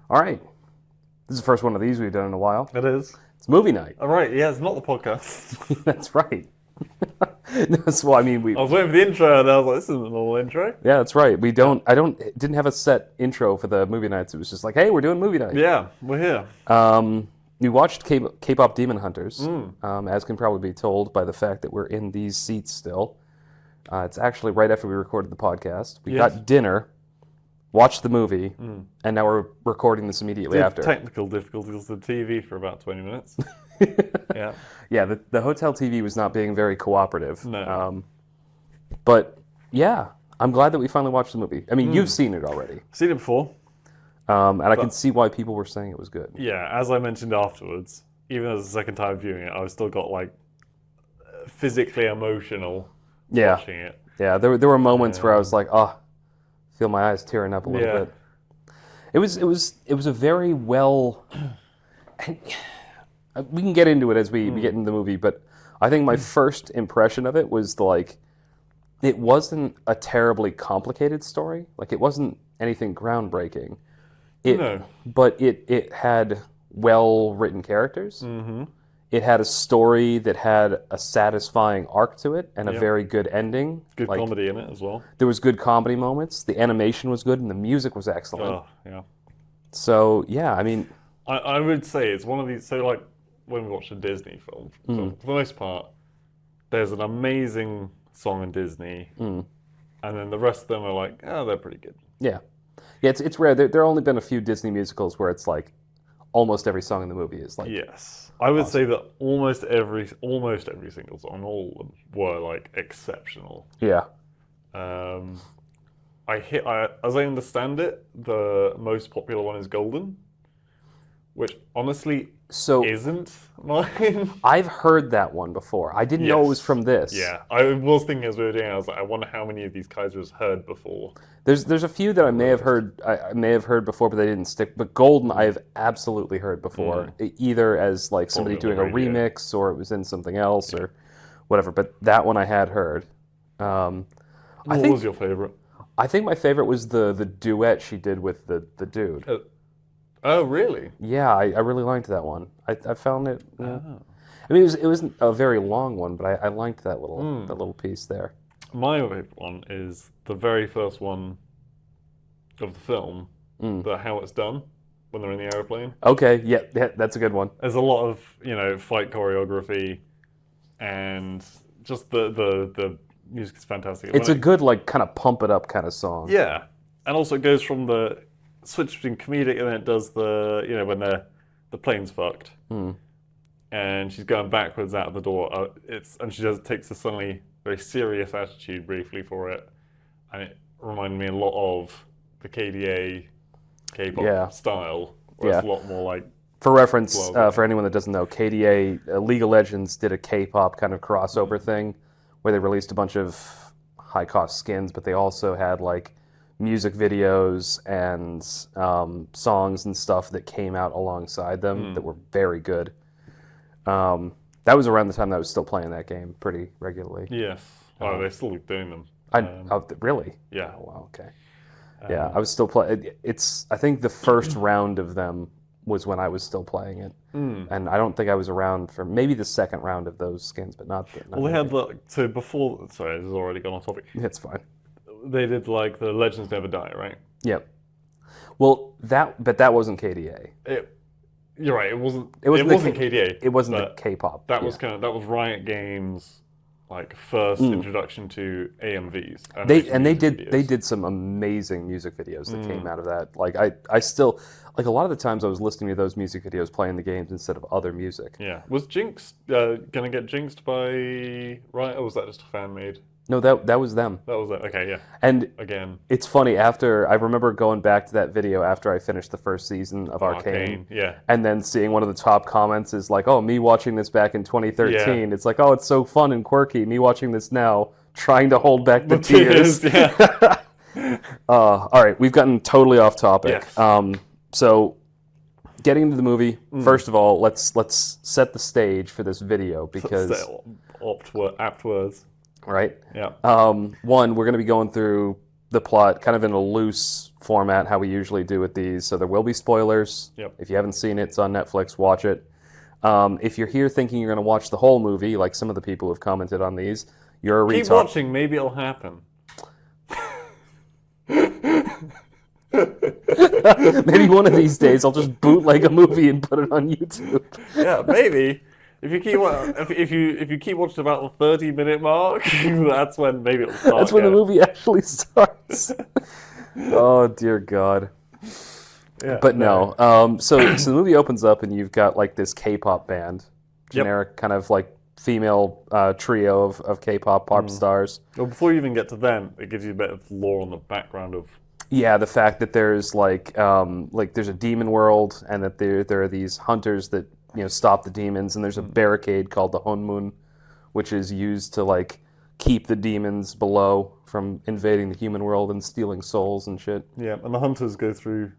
All right. This is the first one of these we've done in a while. It is. It's movie night. All right, yeah, it's not the podcast. That's right. That's why I mean we. I was waiting for the intro, and I was like, "This isn't a normal intro." Yeah, that's right. We don't. Didn't have a set intro for the movie nights. It was just like, hey, we're doing movie night. Yeah, we're here. We watched K-pop Demon Hunters, as can probably be told by the fact that we're in these seats still. It's actually right after we recorded the podcast. We got dinner, watched the movie, and now we're recording this immediately after. Technical difficulties with the TV for about 20 minutes. Yeah. Yeah, the hotel TV was not being very cooperative. No. But yeah, I'm glad that we finally watched the movie. I mean, you've seen it already. Seen it before. And I can see why people were saying it was good. Yeah, as I mentioned afterwards, even as a second time viewing it, I was still got like physically emotional watching it. Yeah, there were moments where I was like, feel my eyes tearing up a little bit. It was a very well. We can get into it as we get into the movie, but I think my first impression of it was it wasn't a terribly complicated story. Like, it wasn't anything groundbreaking. But it had well-written characters. Mm-hmm. It had a story that had a satisfying arc to it and a very good ending. Good comedy in it as well. There was good comedy moments. The animation was good and the music was excellent. Oh, yeah. So, yeah, I mean... I would say it's one of these... So, like, when we watch a Disney film, so for the most part, there's an amazing song in Disney, and then the rest of them are like, they're pretty good. Yeah. Yeah, it's rare. There have only been a few Disney musicals where it's like almost every song in the movie is like... Yes. I would say that almost every single song, all of them, were like exceptional. Yeah. As I understand it, the most popular one is Golden, which honestly isn't mine. I've heard that one before. I didn't know it was from this. Yeah, I was thinking as we were doing it, I was like, I wonder how many of these Kaisers heard before. There's a few that I may have heard before, but they didn't stick. But Golden, I've absolutely heard before, either as like somebody doing a remix, or it was in something else, or whatever. But that one I had heard. What was your favorite? I think my favorite was the duet she did with the dude. Oh, really? Yeah, I really liked that one. I found it. I mean, it wasn't a very long one, but I liked that little piece there. My favorite one is the very first one of the film, how it's done when they're in the aeroplane. Okay, yeah, that's a good one. There's a lot of fight choreography, and just the music is fantastic. It's a good like kind of pump it up kind of song. Yeah, and also it goes from the switch between comedic, and then it does the when the plane's fucked, and she's going backwards out of the door. And she takes a suddenly very serious attitude briefly for it, and it reminded me a lot of the KDA K-pop style, where it's a lot more like. For reference, for anyone that doesn't know, KDA League of Legends did a K-pop kind of crossover thing, where they released a bunch of high-cost skins, but they also had like music videos and songs and stuff that came out alongside them that were very good. That was around the time that I was still playing that game pretty regularly. Yes. They're still doing them. Really? Yeah. Oh, wow, okay. Yeah, I was still playing. I think the first round of them was when I was still playing it. And I don't think I was around for maybe the second round of those skins, but not well, they had before... Sorry, this has already gone off topic. It's fine. They did like the Legends Never Die, right? Yep. Well, but that wasn't KDA. You're right. It wasn't KDA. It wasn't the K-pop. That was that was Riot Games' like first introduction to AMVs. They did some amazing music videos that came out of that. Like I still like a lot of the times I was listening to those music videos playing the games instead of other music. Yeah. Was Jinx gonna get jinxed by Riot, or was that just a fan made? No, that was them. That was it. Okay, yeah. And again, it's funny. I remember going back to that video after I finished the first season of Arcane. Yeah. And then seeing one of the top comments is like, "Oh, me watching this back in 2013. Yeah. It's like, oh, it's so fun and quirky. Me watching this now, trying to hold back the tears." Yeah. All right, we've gotten totally off topic. Yes. So, getting into the movie. First of all, let's set the stage for this video because apt words. Right? Yeah. One, we're going to be going through the plot kind of in a loose format, how we usually do with these. So there will be spoilers. Yep. If you haven't seen it, it's on Netflix. Watch it. If you're here thinking you're going to watch the whole movie, like some of the people who've commented on these, you're a retard. Keep watching. Maybe it'll happen. Maybe one of these days I'll just bootleg a movie and put it on YouTube. Yeah, maybe. If you keep if you keep watching about the 30-minute mark, that's when maybe it'll start. That's when the movie actually starts. Oh dear God. Yeah, But no. So the movie opens up and you've got like this K-pop band, generic kind of like female trio of K-pop pop stars. Well, before you even get to them, it gives you a bit of lore on the background of. Yeah, the fact that there's like there's a demon world and that there are these hunters that stop the demons, and there's a barricade called the Honmun, which is used to like keep the demons below from invading the human world and stealing souls and shit. Yeah, and the hunters go through.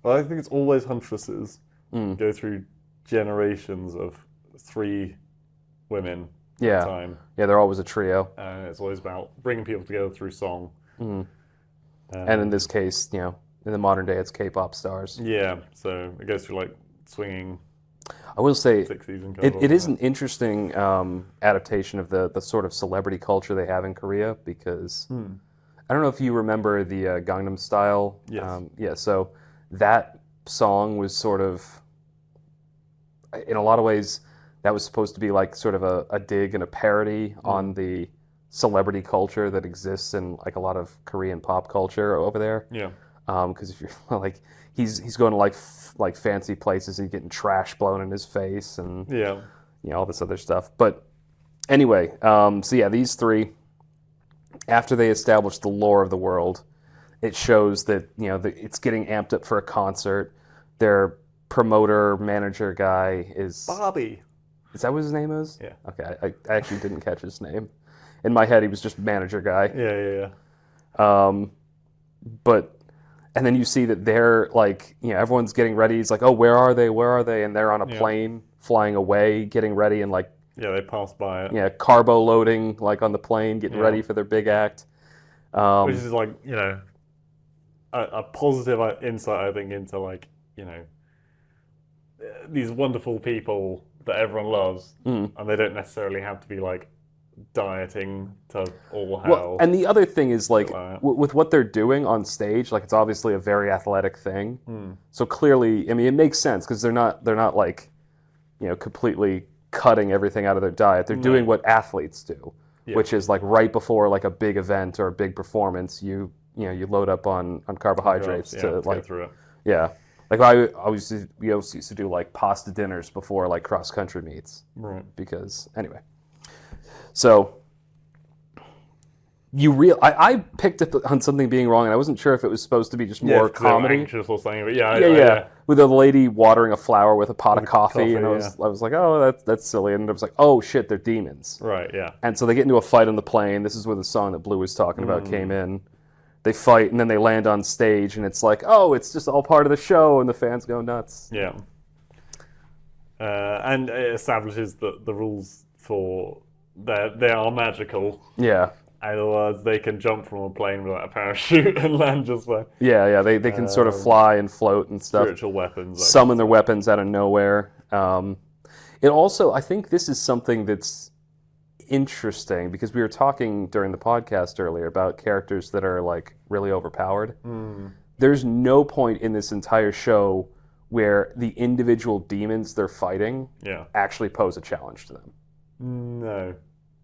Well, I think it's always huntresses go through generations of 3 women at a time. Yeah, they're always a trio. And it's always about bringing people together through song. And in this case, in the modern day, it's K-pop stars. Yeah, so it goes through like swinging. I will say, 60s and it is an interesting adaptation of the sort of celebrity culture they have in Korea, because I don't know if you remember the Gangnam Style. Yes. So that song was sort of, in a lot of ways, that was supposed to be like sort of a dig and a parody on the celebrity culture that exists in like a lot of Korean pop culture over there. Yeah. Because if you're like, he's going to like fancy places, he's getting trash blown in his face, and all this other stuff. But anyway, so yeah, these 3, after they establish the lore of the world, it shows that it's getting amped up for a concert. Their promoter manager guy is Bobby. Is that what his name is? Yeah. Okay, I actually didn't catch his name. In my head, he was just manager guy. Yeah. And then you see that they're like, everyone's getting ready. He's like, oh, where are they? Where are they? And they're on a plane flying away, getting ready, and like, they pass by it. Yeah, carbo loading like on the plane, getting ready for their big act. Which is like, a positive insight, I think, into like, these wonderful people that everyone loves, and they don't necessarily have to be like dieting to all hell. Well, and the other thing is like with what they're doing on stage, like it's obviously a very athletic thing. So clearly, I mean, it makes sense because they're not like, completely cutting everything out of their diet. They're doing what athletes do, which is like right before like a big event or a big performance, you load up on carbohydrates to like get through it. Yeah. Like we used to do like pasta dinners before like cross country meets. Right. Because anyway. So I picked up on something being wrong, and I wasn't sure if it was supposed to be just more comedy. Anxious or something, but yeah. With a lady watering a flower with a pot of coffee, and I was like, oh, that's silly, and I was like, oh shit, they're demons. Right. Yeah. And so they get into a fight on the plane. This is where the song that Blue was talking about came in. They fight, and then they land on stage, and it's like, oh, it's just all part of the show, and the fans go nuts. Yeah. And it establishes the rules for they are magical. Yeah. Otherwise, they can jump from a plane without a parachute and land just fine. Yeah. They can sort of fly and float and stuff. Spiritual weapons. Summon their weapons out of nowhere. It also, I think this is something that's interesting because we were talking during the podcast earlier about characters that are like really overpowered. There's no point in this entire show where the individual demons they're fighting actually pose a challenge to them. No.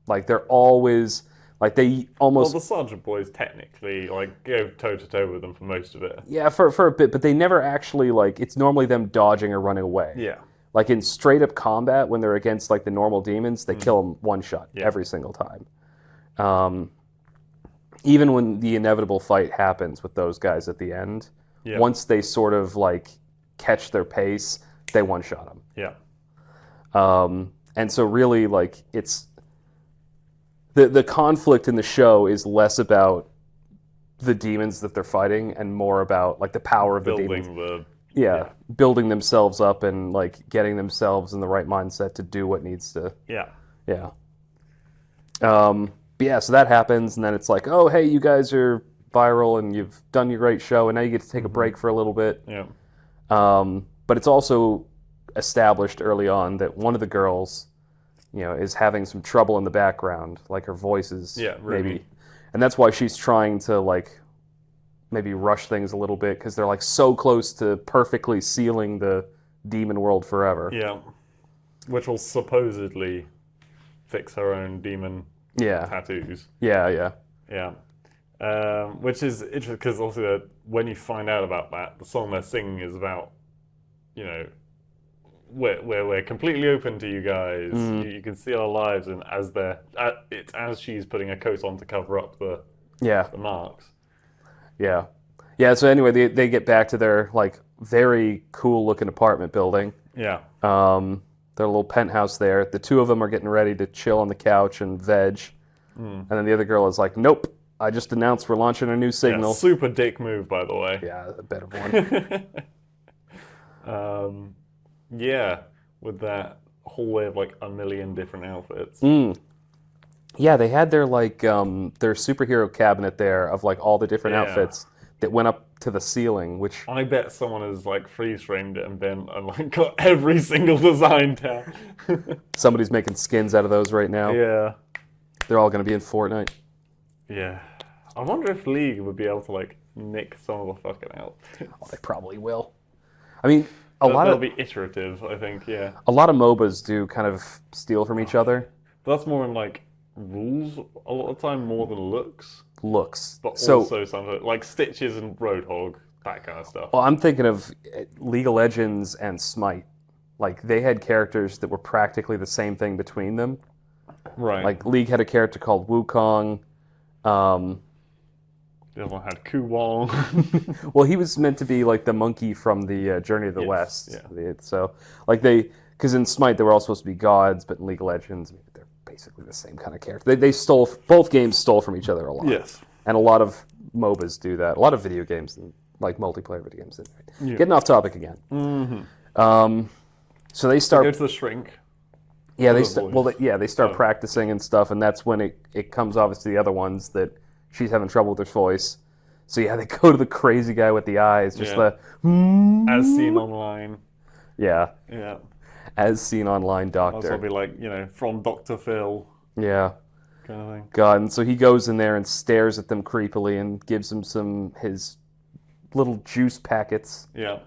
Like they're always like they almost. Well, the Sergeant Boys technically like go toe to toe with them for most of it. Yeah, for a bit, but they never actually like. It's normally them dodging or running away. Yeah. Like in straight up combat, when they're against like the normal demons, they kill them one shot every single time. Even when the inevitable fight happens with those guys at the end, once they sort of like catch their pace, they one shot them. Yeah. And so really, like it's the conflict in the show is less about the demons that they're fighting and more about like the power of the demons. Building themselves up and like getting themselves in the right mindset to do what needs to. But yeah, so that happens, and then it's like, oh, hey, you guys are viral and you've done your great show, and now you get to take a break for a little bit. Yeah. But it's also established early on that one of the girls, is having some trouble in the background, like her voice is maybe, and that's why she's trying to like maybe rush things a little bit because they're like so close to perfectly sealing the demon world forever. Yeah, which will supposedly fix her own demon tattoos. Yeah. Which is interesting because obviously when you find out about that, the song they're singing is about, we're completely open to you guys. You can see our lives, and it's as she's putting a coat on to cover up the marks. Yeah. So anyway, they get back to their like very cool looking apartment building. Yeah. Their little penthouse there. The two of them are getting ready to chill on the couch and veg, and then the other girl is like, "Nope, I just announced we're launching a new signal." Yeah, super dick move, by the way. Yeah, a bit of one. Yeah, with that whole way of like a million different outfits. Yeah, they had their like their superhero cabinet there of like all the different outfits that went up to the ceiling, which I bet someone has like freeze framed it and like got every single design down. Somebody's making skins out of those right now. Yeah. They're all going to be in Fortnite. Yeah. I wonder if League would be able to like nick some of the fucking outfits. Oh, they probably will. I mean, they'll be iterative, I think, yeah. A lot of MOBAs do kind of steal from each other. But that's more in like rules a lot of the time more than looks. But also something like Stitches and Roadhog, that kind of stuff. Well, I'm thinking of League of Legends and Smite. Like, they had characters that were practically the same thing between them. Right. Like, League had a character called Wukong. The other one had Ku Wong. Well, he was meant to be like the monkey from the Journey of the West. Yeah. So, like because in Smite they were all supposed to be gods, but in League of Legends they're basically the same kind of character. They stole, both games stole from each other a lot. Yes. And a lot of MOBAs do that. A lot of video games, like multiplayer video games. Getting off topic again. Mm-hmm. So they start. They go to the shrink. Yeah, they start practicing and stuff, and that's when it comes obvious to the other ones that she's having trouble with her voice. So yeah, they go to the crazy guy with the eyes, just as seen online. Yeah. Yeah. As seen online, doctor. I'll be like, from Dr. Phil. Yeah. Kind of thing. God, and so he goes in there and stares at them creepily and gives them his little juice packets. Yeah.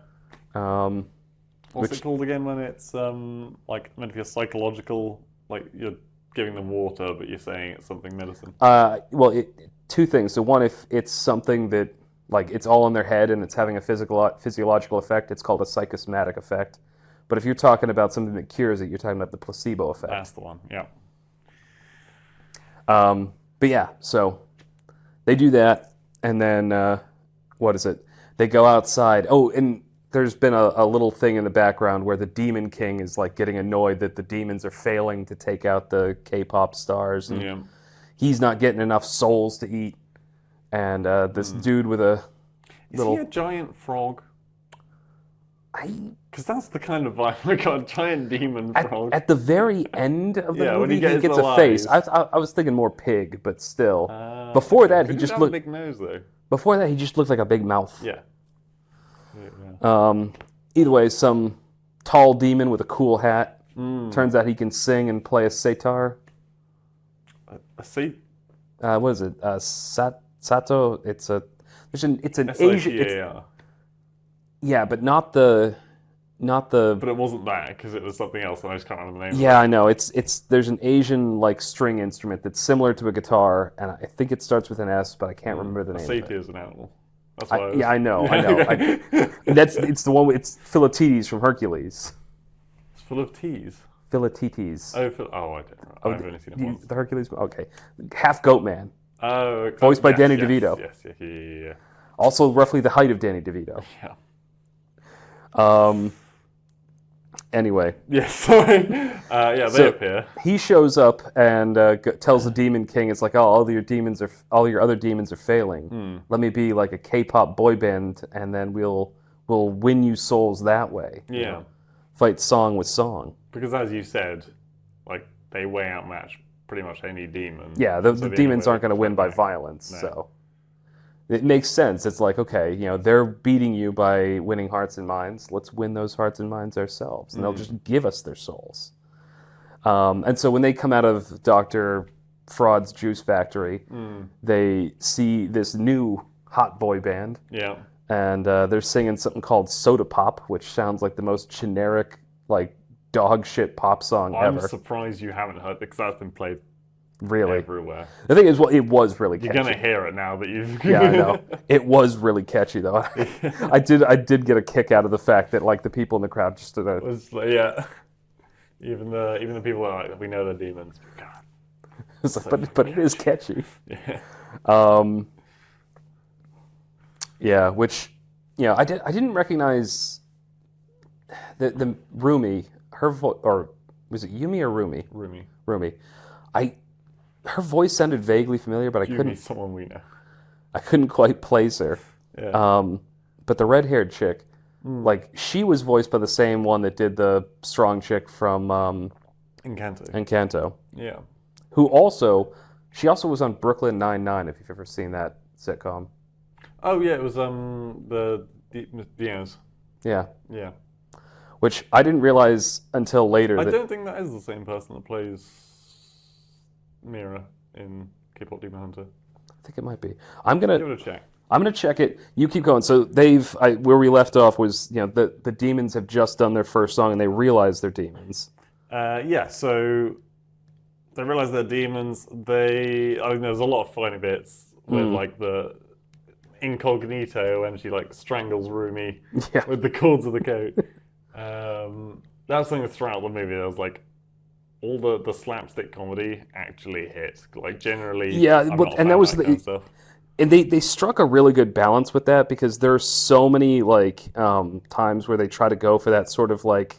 What's it called again when it's like meant to be a psychological, like you're giving them water, but you're saying it's something medicine? Well, two things. So one, if it's something that like it's all in their head and it's having a physiological effect, it's called a psychosomatic effect. But if you're talking about something that cures it, you're talking about the placebo effect. That's the one. Yeah. But yeah, so they do that, and then what is it? They go outside. Oh, and there's been a little thing in the background where the Demon King is like getting annoyed that the demons are failing to take out the K-pop stars, and he's not getting enough souls to eat. And this dude with a little... Is he a giant frog? Because that's the kind of vibe. I got a giant demon frog. At the very end of the movie, when he gets a face. I was thinking more pig, but still. Before that, he just looked... a big nose, though. Before that, he just looked like a big mouth. Yeah. Either way, some tall demon with a cool hat. Turns out he can sing and play a sitar. What is it? Sato. It's an Asian. Yeah, but not the. But it wasn't that because it was something else, and I just can't remember the name. Yeah, I know. There's an Asian like string instrument that's similar to a guitar, and I think it starts with an S, but I can't remember the name. A satyr is an animal. That's why I know. It's the one. It's Philoctetes from Hercules. It's full of T's. Philoctetes. I don't know. I've only seen it once. The Hercules. Okay, half goat man. Oh, voiced by Danny DeVito. Yes. Also, roughly the height of Danny DeVito. Yeah. Anyway. Yeah, sorry. They appear. He shows up and tells the Demon King, "It's like, all your other demons are failing. Let me be like a K-pop boy band, and then we'll win you souls that way." Yeah. Fight song with song. Because as you said, like they way outmatch pretty much any demon. Yeah, the demons aren't going to win by violence. No. So, It makes sense. It's like, okay, they're beating you by winning hearts and minds. Let's win those hearts and minds ourselves, and they'll just give us their souls. And so when they come out of Dr. Fraud's juice factory, they see this new hot boy band. Yeah. And they're singing something called Soda Pop, which sounds like the most generic, like, dog shit pop song I'm ever. surprised you haven't heard it because that's been played Really? everywhere. The thing is, well, it was really catchy. You're gonna hear it now that you've. Yeah, I know. It was really catchy, though. I did get a kick out of the fact that, like, the people in the crowd just stood there. It was like, yeah. Even the people are like, we know they're demons. But God. It's like, but it is catchy. Yeah. Yeah, which, I didn't recognize the Rumi, her voice, or was it Yumi or Rumi? Rumi. Her voice sounded vaguely familiar, but Yumi's someone we know. I couldn't quite place her. Yeah. But the red-haired chick, like, she was voiced by the same one that did the strong chick from Encanto. Yeah. She also was on Brooklyn Nine-Nine, if you've ever seen that sitcom. Oh yeah, it was the Diaz. Yeah. Yeah. Which I didn't realize until later. I don't think that is the same person that plays Mira in K-pop Demon Hunter. I think it might be. I'm gonna Give it a check. I'm gonna check it. You keep going. So where we left off was the demons have just done their first song and they realize they're demons. Yeah. So they realize they're demons. There's a lot of funny bits with like the incognito when she like strangles Rumi with the cords of the coat. That's something throughout the movie. There was like all the slapstick comedy actually hit. Like generally, and that was the kind of stuff. And they struck a really good balance with that because there are so many like times where they try to go for that sort of like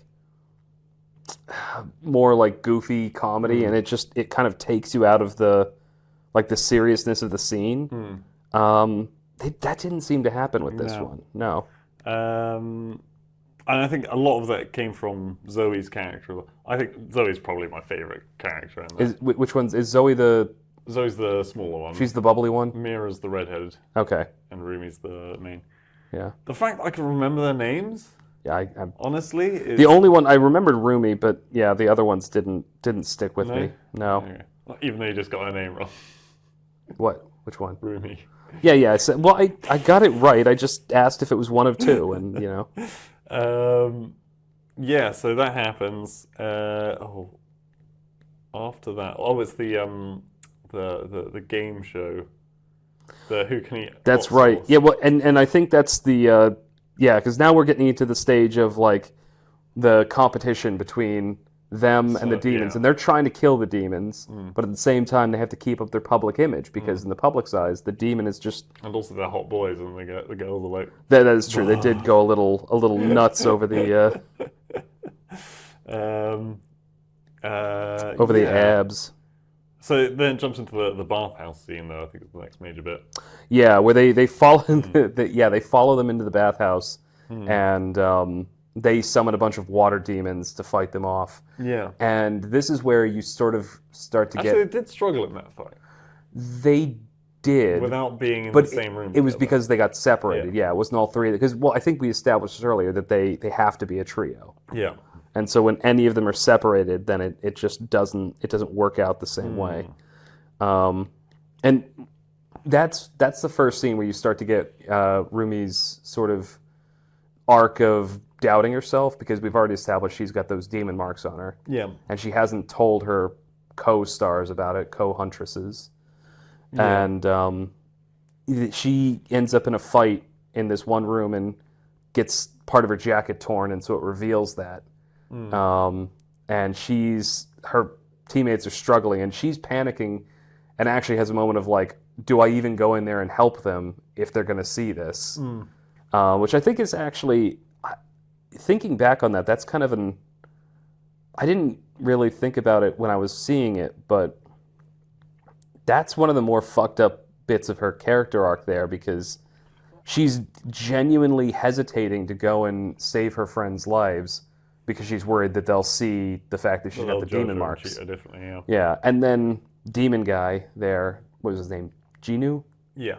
more like goofy comedy, and it kind of takes you out of the seriousness of the scene. That didn't seem to happen with this one. No. And I think a lot of that came from Zoe's character. I think Zoe's probably my favorite character in this. Which one's is Zoe the? Zoe's the smaller one. She's the bubbly one? Mira's the redheaded. Okay. And Rumi's the main. Yeah. The fact that I can remember their names, I'm honestly, is... The only one I remembered Rumi, but yeah, the other ones didn't stick with me. No. Okay. Well, even though you just got her name wrong. What? Which one? Rumi. Yeah. I said, well, I got it right. I just asked if it was one of two, and Yeah. So that happens. After that, it's the game show. The Who Can Eat. That's right. Yeah. Well, and I think that's the because now we're getting into the stage of like the competition between them and the demons, and they're trying to kill the demons, but at the same time they have to keep up their public image because in the public's eyes, the demon is just. And also they're hot boys, and the girls are like. That is true. They did go a little nuts over the. Over the abs. So then it jumps into the bathhouse scene, though. I think it's the next major bit. Yeah, where they follow they follow them into the bathhouse, and they summon a bunch of water demons to fight them off. Yeah. And this is where you sort of start to Actually, they did struggle in that fight. They did. Without being in the same room. It was because they got separated. Yeah, it wasn't all three. Because, I think we established earlier that they have to be a trio. Yeah. And so when any of them are separated, then it just doesn't work out the same way. And that's the first scene where you start to get Rumi's sort of arc of doubting herself, because we've already established she's got those demon marks on her. Yeah. And she hasn't told her co-stars about it, co-huntresses. Yeah. And she ends up in a fight in this one room and gets part of her jacket torn, and so it reveals that. And her teammates are struggling, and she's panicking, and actually has a moment of like, do I even go in there and help them if they're going to see this? Which I think is actually, thinking back on that, that's kind of I didn't really think about it when I was seeing it, but that's one of the more fucked up bits of her character arc there, because she's genuinely hesitating to go and save her friends' lives because she's worried that they'll see the fact that she's got the demon marks. Yeah, and then demon guy there, what was his name? Genu? Yeah.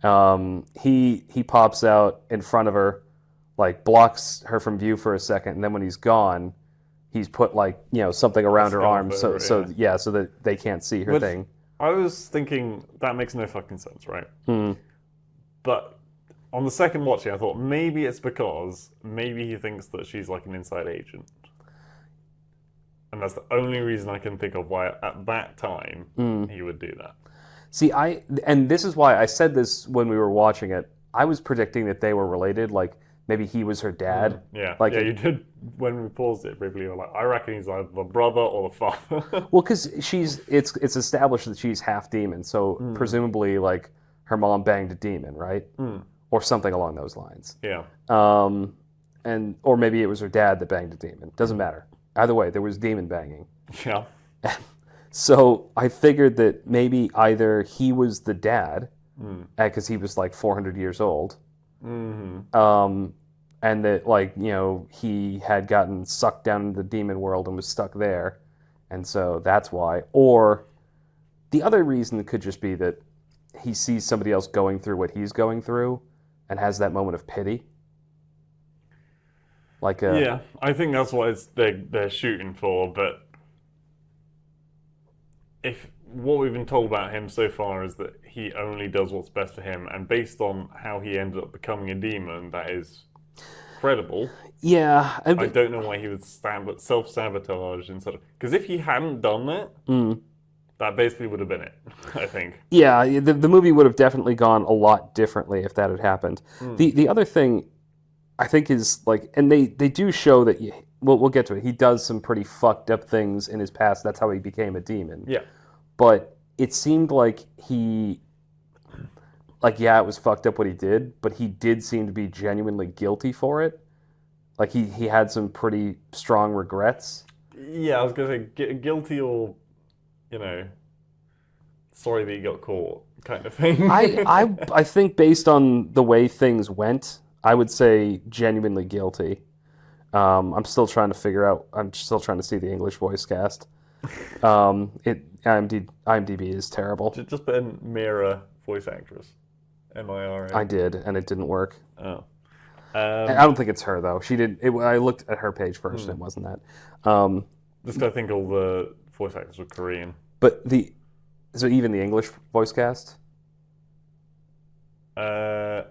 He pops out in front of her, like blocks her from view for a second, and then when he's gone, he's put like something around her arm, so so that they can't see her thing. I was thinking that makes no fucking sense, right? Hmm. But on the second watching, I thought maybe it's because maybe he thinks that she's like an inside agent. And that's the only reason I can think of why at that time he would do that. See, and this is why I said this when we were watching it. I was predicting that they were related, like maybe he was her dad. Yeah, like you did when we paused it briefly. You were like, I reckon he's either the brother or the father. Well, because it's established that she's half demon, so presumably like her mom banged a demon, right? Or something along those lines. Yeah. Or maybe it was her dad that banged a demon. Doesn't matter. Either way, there was demon banging. Yeah. So I figured that maybe either he was the dad, because he was like 400 years old, and that like he had gotten sucked down into the demon world and was stuck there, and so that's why. Or the other reason could just be that he sees somebody else going through what he's going through, and has that moment of pity. Yeah, I think that's what they're shooting for, but if what we've been told about him so far is that he only does what's best for him, and based on how he ended up becoming a demon, that is credible. Yeah. I don't know why he would self-sabotage instead of... Because if he hadn't done that, that basically would have been it, I think. Yeah, the movie would have definitely gone a lot differently if that had happened. The other thing I think is like, and they do show that, we'll get to it, he does some pretty fucked up things in his past. That's how he became a demon. Yeah. But it seemed like it was fucked up what he did, but he did seem to be genuinely guilty for it. Like he had some pretty strong regrets. Yeah, I was going to say guilty or, sorry that he got caught kind of thing. I think based on the way things went, I would say genuinely guilty. I'm still trying to see the English voice cast. IMDb is terrible. Just put in Mira voice actress. Mira. I did, and it didn't work. Oh. I don't think it's her though. She did. I looked at her page first, and it wasn't that. Just I think all the voice actors were Korean. But so even the English voice cast. Yeah.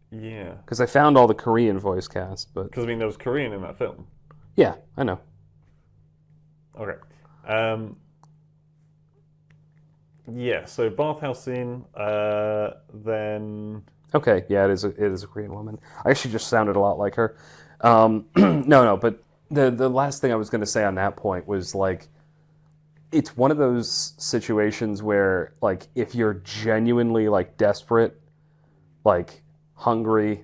Because I found all the Korean voice cast, but because there was Korean in that film. Yeah, I know. Okay. Yeah. So bathhouse scene. Then. Okay. Yeah, it is a Korean woman. I actually just sounded a lot like her. No. But the last thing I was going to say on that point was like, it's one of those situations where like if you're genuinely like desperate, like hungry,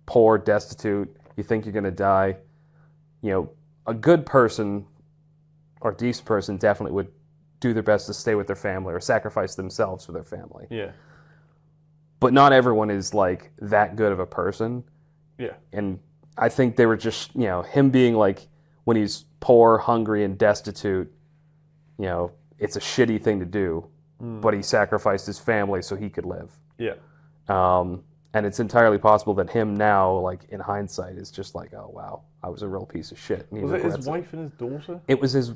poor, destitute, you think you're going to die, a good person or a decent person definitely would do their best to stay with their family or sacrifice themselves for their family. Yeah. But not everyone is like that good of a person. Yeah. And I think they were just, him being like, when he's poor, hungry, and destitute, it's a shitty thing to do, but he sacrificed his family so he could live. Yeah. And it's entirely possible that him now, like in hindsight, is just like, oh wow, I was a real piece of shit. And was it his wife and his daughter? It was his.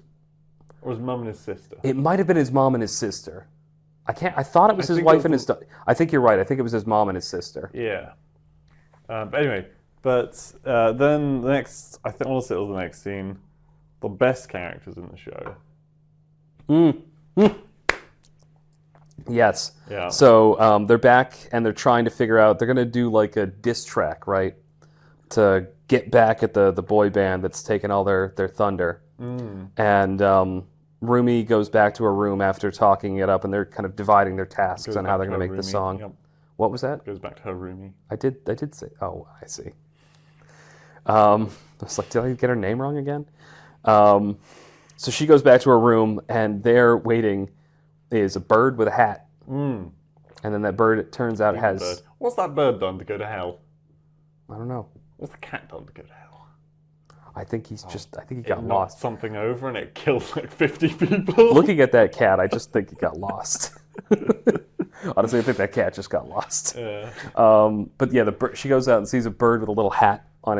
Or his mum and his sister? It might have been his mom and his sister. I thought it was his wife and his. I think you're right. I think it was his mom and his sister. Yeah. But anyway, then the next, I think honestly it was the next scene, the best characters in the show. Yes. Yeah. So they're back and they're trying to figure out. They're gonna do like a diss track, right, to get back at the boy band that's taken all their thunder. And Rumi goes back to her room after talking it up, and they're kind of dividing their tasks on how they're gonna make the song. Yep. What was that? Goes back to her roomie. I did say. Oh, I see. I was like, did I get her name wrong again? So she goes back to her room, and there waiting is a bird with a hat. And then that bird, it turns out, has... Bird. What's that bird done to go to hell? I don't know. What's the cat done to go to hell? I think he got lost. Something over and it killed like 50 people. Looking at that cat, I just think he got lost. Honestly, I think that cat just got lost. Yeah. But yeah, she goes out and sees a bird with a little hat on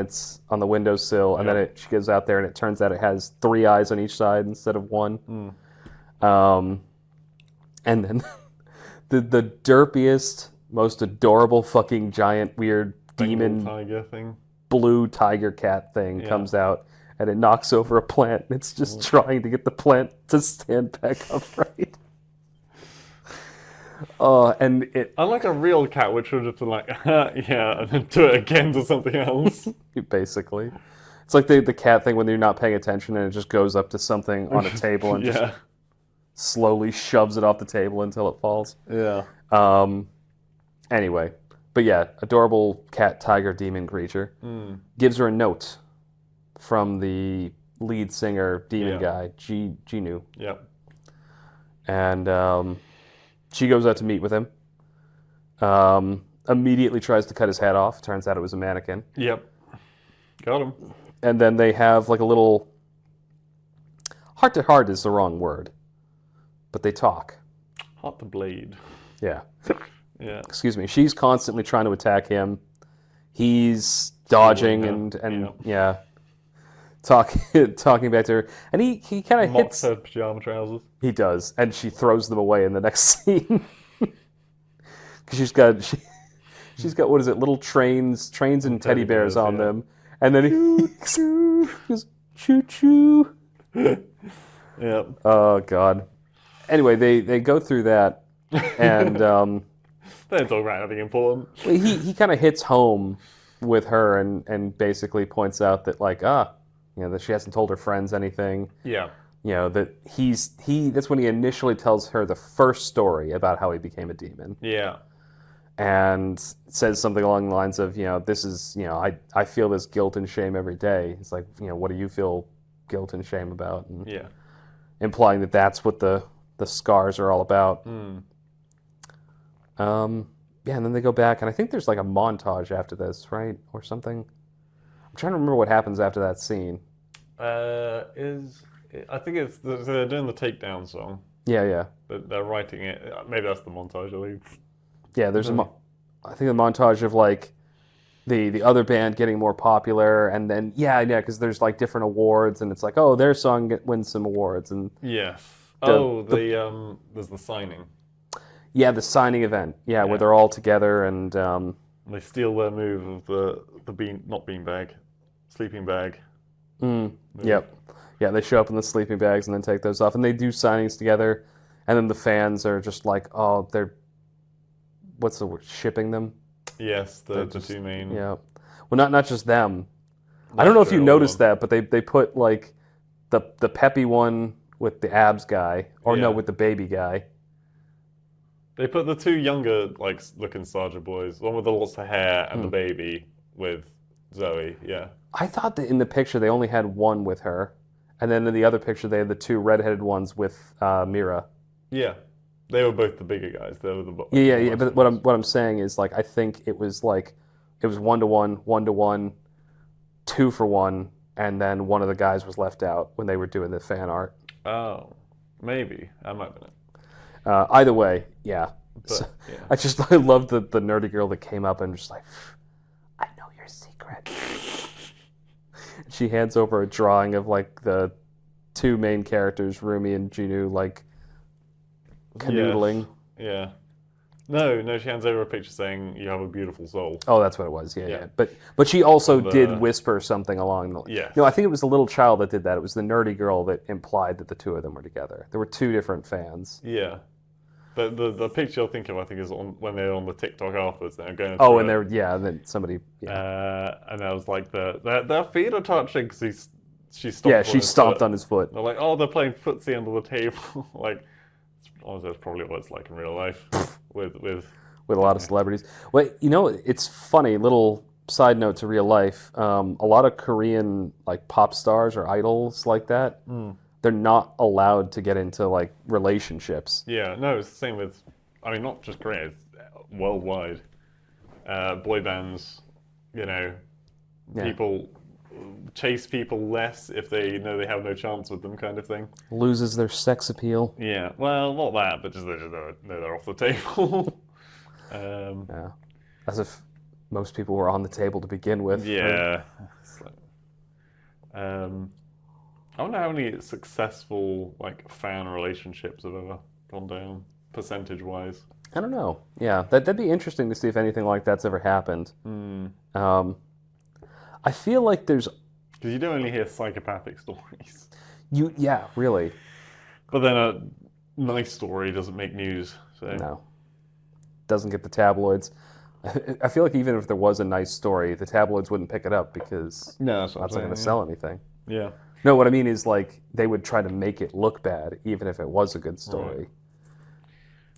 the windowsill, and then she goes out there, and it turns out it has 3 eyes on each side instead of 1. And then the derpiest, most adorable fucking giant weird demon tiger thing. blue tiger cat thing comes out, and it knocks over a plant, and it's just trying to get the plant to stand back upright. And unlike a real cat, which would have been like, yeah, and then do it again to something else. Basically, it's like the cat thing when you're not paying attention, and it just goes up to something on a table and just slowly shoves it off the table until it falls. Yeah. Anyway, but yeah, adorable cat tiger demon creature gives her a note from the lead singer demon guy, Genu. Yep. And she goes out to meet with him. Immediately tries to cut his head off. Turns out it was a mannequin. Yep. Got him. And then they have like a little heart to heart is the wrong word, but they talk. Heart to bleed. Yeah. Yeah. Excuse me. She's constantly trying to attack him. He's dodging and talking back to her, and he kind of hits her pajama trousers. He does, and she throws them away in the next scene because she's got what is it? Little trains and teddy bears on them, and then he goes choo choo. Yeah. Oh God. Anyway, they go through that, and they don't talk about anything important. he kind of hits home with her and basically points out that like that she hasn't told her friends anything. Yeah. That that's when he initially tells her the first story about how he became a demon. Yeah. And says something along the lines of, this is, I feel this guilt and shame every day. It's like, what do you feel guilt and shame about? And implying that that's what the scars are all about. And then they go back, and I think there's like a montage after this, right? Or something. I'm trying to remember what happens after that scene. I think they're doing the Takedown song. Yeah. They're writing it. Maybe that's the montage, I think. Yeah, there's I think a montage of like the other band getting more popular, and then because there's like different awards, and it's like, oh, their song wins some awards, and yes. There's the signing. Yeah, the signing event. Yeah, where they're all together and they steal their move of the sleeping bag. Yep. Yeah, they show up in the sleeping bags and then take those off, and they do signings together, and then the fans are just like, oh, they're what's the word? Shipping them. Yes, the two main. Yeah. Well, not just them. I don't know if you noticed that, but they put like the peppy one with the abs guy, or no, with the baby guy. They put the two younger looking Sergeant boys, one with the lots of hair and the baby with Zoe. Yeah. I thought that in the picture they only had one with her, and then in the other picture they had the two redheaded ones with Mira. Yeah. They were both the bigger guys. They were the yeah. But what I'm saying is I think it was 1-to-1, 1-to-1, 2-for-1, and then one of the guys was left out when they were doing the fan art. Oh, maybe that might have been it. Either way, yeah. But, I loved the nerdy girl that came up and just like, I know your secret. She hands over a drawing of like the two main characters, Rumi and Genu, like canoodling. Yes. Yeah. No, she hands over a picture saying you have a beautiful soul. Oh, that's what it was. Yeah. But she also did whisper something along the. Yeah. No, I think it was the little child that did that. It was the nerdy girl that implied that the two of them were together. There were two different fans. Yeah. But the picture you'll think of, I think, is when they're on the TikTok afterwards. They're going. And then somebody. Yeah. And I was like, their feet are touching because she stomped. Yeah, she stomped on his foot. They're like, oh, they're playing footsie under the table. Like, honestly, that's probably what it's like in real life with a lot of celebrities. Well, it's funny. Little side note to real life. A lot of Korean pop stars or idols like that. They're not allowed to get into relationships. Yeah, no, it's the same with, not just Korea, it's worldwide. Boy bands, people chase people less if they know they have no chance with them, kind of thing. Loses their sex appeal. Yeah, well, not that, but just they just know they're off the table. Yeah. As if most people were on the table to begin with. Yeah. It's like, I wonder how many successful like fan relationships have ever gone down percentage-wise. I don't know. Yeah, that'd be interesting to see if anything like that's ever happened. I feel like there's Because you don't only hear psychopathic stories. yeah, really. But then a nice story doesn't make news. So No. Doesn't get the tabloids. I feel like even if there was a nice story, the tabloids wouldn't pick it up because no, that's what that's I'm not going to saying, sell anything. Yeah. No, what I mean is like they would try to make it look bad, even if it was a good story. Right.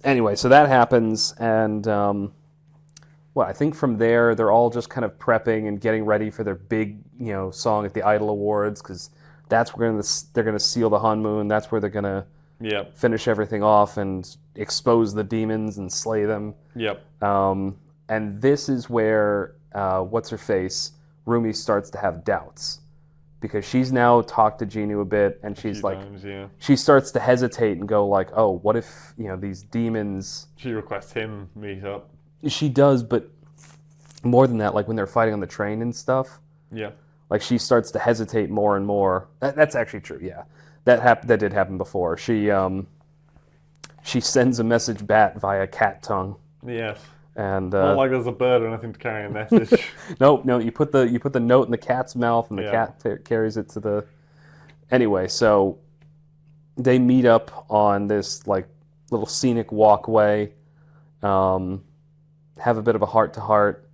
Anyway, so that happens, and I think from there they're all just kind of prepping and getting ready for their big, song at the Idol Awards because that's where they're gonna seal the honeymoon. That's where they're gonna Yep. finish everything off and expose the demons and slay them. Yep. And this is where what's her face Rumi starts to have doubts because she's now talked to Genu a bit, and she's like, Times, yeah. she starts to hesitate and go like, oh, what if these demons? She requests him meet up. She does, but more than that, like when they're fighting on the train and stuff, Yeah. like she starts to hesitate more and more. That's actually true. Yeah, that did happen before. She sends a message back via cat tongue, Yes. and Not like there's a bird or anything to carry a message. no, you put the note in the cat's mouth, and the Yeah. cat carries it to the. Anyway, so they meet up on this like little scenic walkway, have a bit of a heart to heart.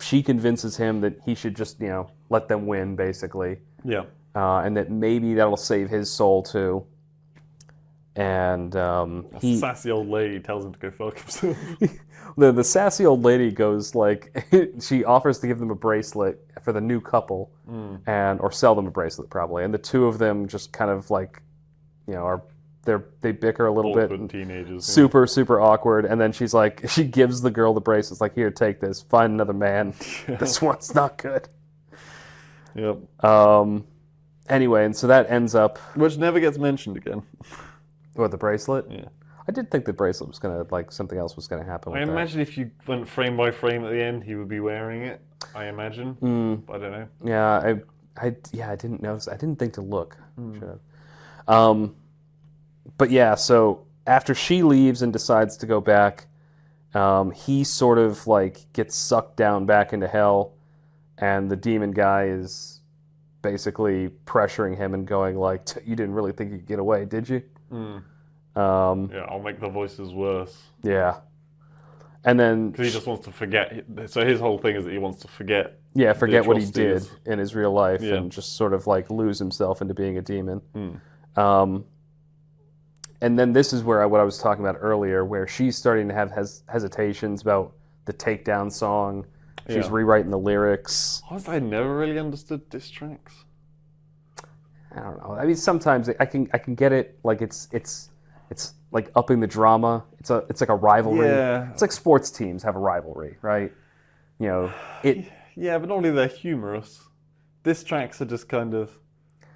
She convinces him that he should just let them win, basically, Yeah. and that maybe that'll save his soul too. And A sassy old lady tells him to go fuck himself. the sassy old lady goes like, she offers to give them a bracelet for the new couple, or sell them a bracelet probably, and the two of them just kind of like, they bicker a little bit. Awkward teenagers. Super, super awkward. And then she's like, she gives the girl the bracelets, like, here, take this. Find another man. This one's not good. Yep. Anyway, and so that ends up. Which never gets mentioned again. What, the bracelet? Yeah. I did think the bracelet was going to, like, something else was going to happen with I that. imagine if you went frame by frame at the end, he would be wearing it. I imagine. But I don't know. Yeah, I didn't notice. I didn't think to look. Should have. But yeah, so after she leaves and decides to go back, he sort of like gets sucked down back into hell, and the demon guy is basically pressuring him and going like, "You didn't really think you could get away, did you?" Yeah, I'll make the voices worse. Yeah, and then Because he just wants to forget. So his whole thing is that he wants to forget. forget what he did atrocities. in his real life Yeah. and just sort of like lose himself into being a demon. And then this is where what I was talking about earlier, where she's starting to have hesitations about the takedown song. She's Yeah. rewriting the lyrics. Honestly, I never really understood diss tracks. I don't know. I mean, sometimes I can get it. Like it's like upping the drama. It's like a rivalry. Yeah. It's like sports teams have a rivalry, right? It. Yeah, but normally they're humorous. Diss tracks are just kind of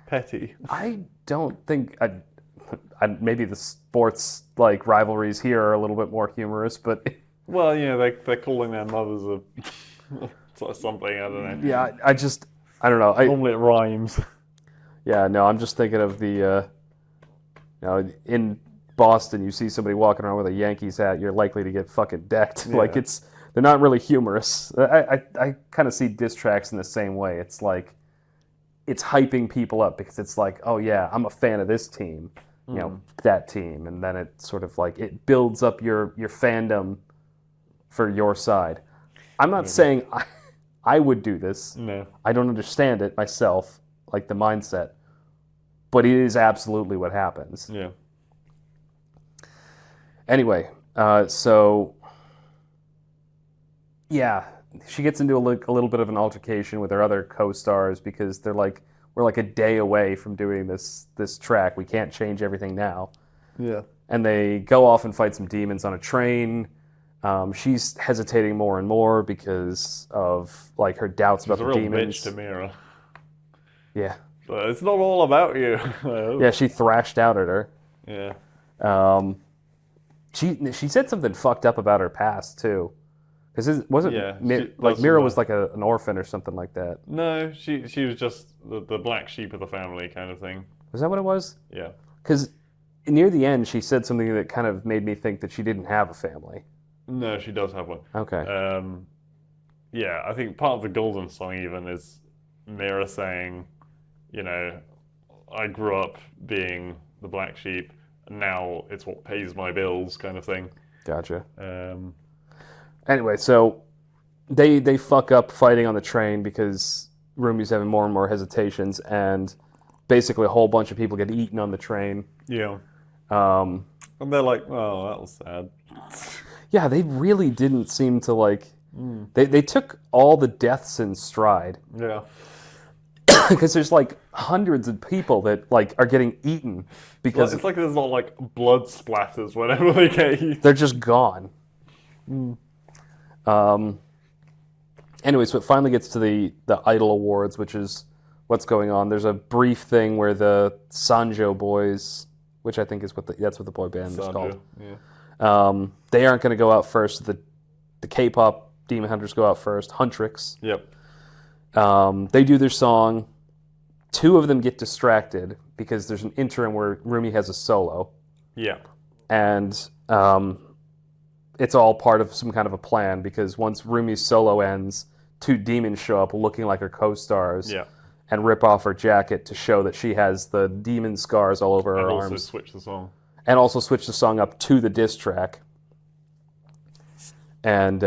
petty. I don't think. Maybe the sports like rivalries here are a little bit more humorous, but Well, they're calling their mothers a something. I don't know. yeah, I don't know. Normally it rhymes. Yeah, no, I'm just thinking of the, in Boston, you see somebody walking around with a Yankees hat, you're likely to get fucking decked. Yeah. Like they're not really humorous. I kind of see diss tracks in the same way. It's like, it's hyping people up because it's like, oh yeah, I'm a fan of this team, that team, and then it sort of like it builds up your fandom for your side. I'm not saying I would do this. No. I don't understand it myself, like the mindset, but it is absolutely what happens. Yeah. Anyway, so yeah, she gets into a little bit of an altercation with her other co-stars because they're like, we're like a day away from doing this track. We can't change everything now. Yeah. And they go off and fight some demons on a train. She's hesitating more and more because of like her doubts She's about a the real demons. bitch to Mira. Yeah, But it's not all about you. yeah. She thrashed out at her. Yeah. Um, she said something fucked up about her past too, because it wasn't Yeah. like Mira was like an orphan or something like that. No, she was just the black sheep of the family kind of thing. Was that what it was? Yeah. Because near the end, she said something that kind of made me think that she didn't have a family. No, she does have one. Okay. Yeah, I think part of the Golden Song even is Mira saying, you know, I grew up being the black sheep, and now it's what pays my bills, kind of thing. Gotcha. Um, Anyway, so they fuck up fighting on the train because Rumi's having more and more hesitations, and basically a whole bunch of people get eaten on the train. yeah. Um, And they're like, oh, that was sad. yeah, they really didn't seem to like. They took all the deaths in stride Yeah. because there's like hundreds of people that like are getting eaten because It's like there's not like blood splatters whenever they get eaten. they're just gone. Anyway, so it finally gets to the Idol Awards, which is what's going on. There's a brief thing where the Sanjo boys, which I think is that's what the boy band is called. Yeah. They aren't going to go out first. The K-pop Demon Hunters go out first. Huntrix. Yep. They do their song. Two of them get distracted because there's an interim where Rumi has a solo, Yeah. and it's all part of some kind of a plan because once Rumi's solo ends, two demons show up looking like her co-stars Yeah. and rip off her jacket to show that she has the demon scars all over her And also arms. switch the song. And also switch the song up to the diss track. And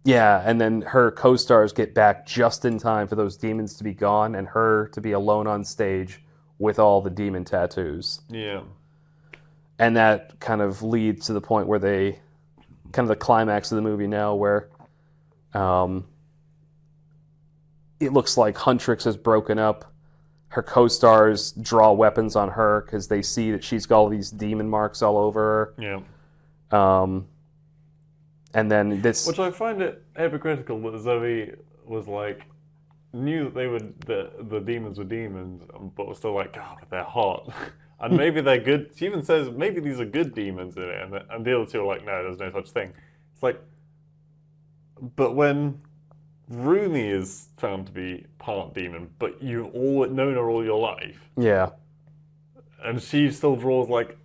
yeah, and then her co-stars get back just in time for those demons to be gone and her to be alone on stage with all the demon tattoos. Yeah. And that kind of leads to the point where they, kind of the climax of the movie now, where it looks like Huntrix is broken up. Her co-stars draw weapons on her because they see that she's got all these demon marks all over Yeah. her. And then this... Which I find it hypocritical that Zoe was like, knew that they would the demons were demons, but was still like, God, they're hot. And maybe they're good. She even says, maybe these are good demons in it. And the other two are like, no, there's no such thing. It's like, but when Rumi is found to be part demon, but you've all known her all your life, Yeah. and she still draws like,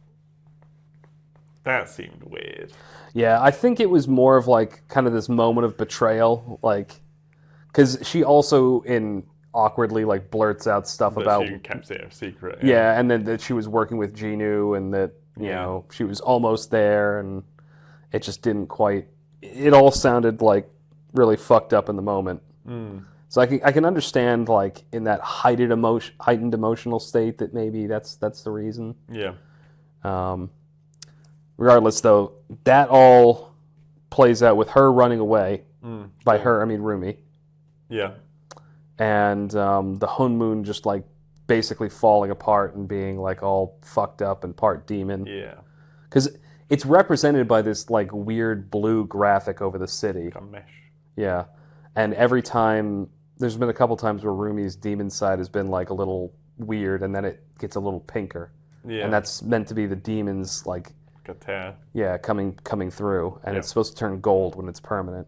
that seemed weird. Yeah, I think it was more of like kind of this moment of betrayal, like, because she also awkwardly like blurts out stuff That about she kept it a secret. yeah, and then that she was working with Genu and that you Yeah. know she was almost there, and it just didn't quite. It all sounded like really fucked up in the moment. So I can understand like in that heightened emotional state that maybe that's the reason. Yeah. Regardless, though, that all plays out with her running away by her. I mean Rumi. Yeah. And the Hunmoon just like basically falling apart and being like all fucked up and part demon. Yeah. Because it's represented by this like weird blue graphic over the city. Like a mesh. Yeah. And every time, there's been a couple times where Rumi's demon side has been like a little weird and then it gets a little pinker. Yeah. And that's meant to be the demons like, Like a tear. yeah, coming through. And Yeah. it's supposed to turn gold when it's permanent.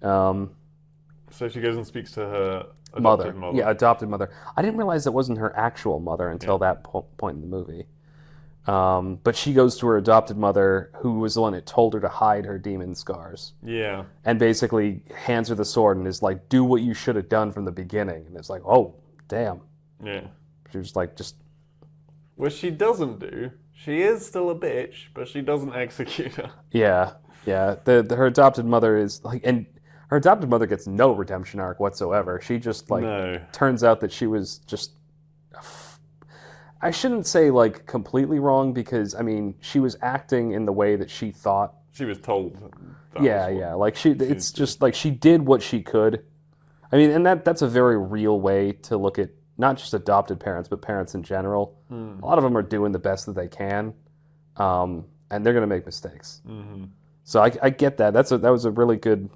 So she goes and speaks to her Mother. adopted mother. Yeah, adopted mother. I didn't realize that wasn't her actual mother until that point in the movie. But she goes to her adopted mother, who was the one that told her to hide her demon scars, Yeah. and basically hands her the sword and is like, "Do what you should have done from the beginning." And it's like, "Oh, damn." Yeah. She was like, "Just Which she doesn't do. She is still a bitch, but she doesn't execute her. yeah, yeah." Her adopted mother is like, and her adopted mother gets no redemption arc whatsoever. She just like No. turns out that she was just. I shouldn't say like completely wrong because I mean she was acting in the way that she thought. She was told. That Yeah, was what- yeah. Like it's just like she did what she could. I mean, and that's a very real way to look at not just adopted parents, but parents in general. A lot of them are doing the best that they can, and and they're going to make mistakes. Mm-hmm. So I get that. That was a really good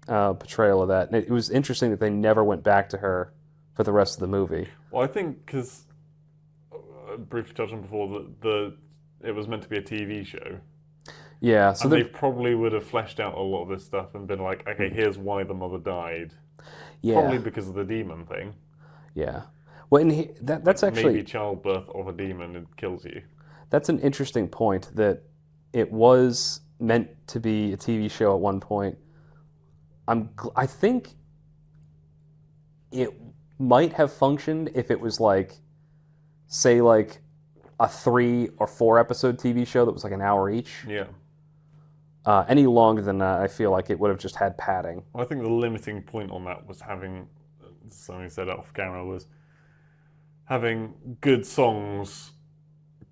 portrayal of that. And it was interesting that they never went back to her for the rest of the movie. Well, I think because briefly touched on before that it was meant to be a TV show. Yeah, so and they probably would have fleshed out a lot of this stuff and been like, okay, here's why the mother died. Yeah. Probably because of the demon thing. Yeah. Well, and that's actually... Maybe childbirth of a demon, it kills you. That's an interesting point, that it was meant to be a TV show at one point. I think it might have functioned if it was like, say, like a 3 or 4 episode TV show that was like an hour each. Yeah. Any longer than that, I feel like it would have just had padding. Well, I think the limiting point on that was having, something said off camera, was having good songs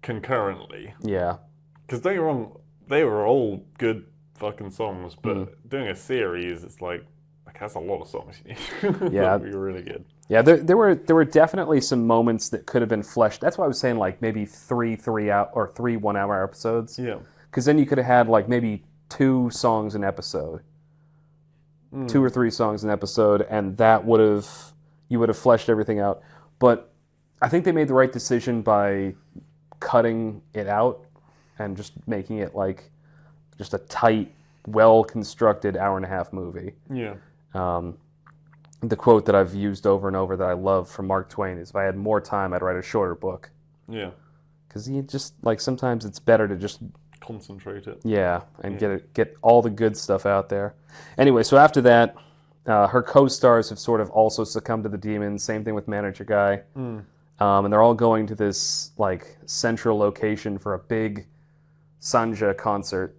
concurrently. Yeah. Because don't get me wrong, they were all good fucking songs, but doing a series, it's like that's a lot of songs you need. Yeah. That would be really good. Yeah, there were definitely some moments that could have been fleshed. That's why I was saying like maybe 3 1-hour episodes. Yeah. Because then you could have had like maybe 2 songs an episode, 2 or 3 songs an episode, and you would have fleshed everything out. But I think they made the right decision by cutting it out and just making it like just a tight, well-constructed hour-and-a-half movie. Yeah. The quote that I've used over and over that I love from Mark Twain is, "If I had more time, I'd write a shorter book." Yeah. Because you just like sometimes it's better to just concentrate it. Yeah, and get all the good stuff out there. Anyway, so after that, her co-stars have sort of also succumbed to the demons. Same thing with manager guy, and they're all going to this like central location for a big Sanja concert.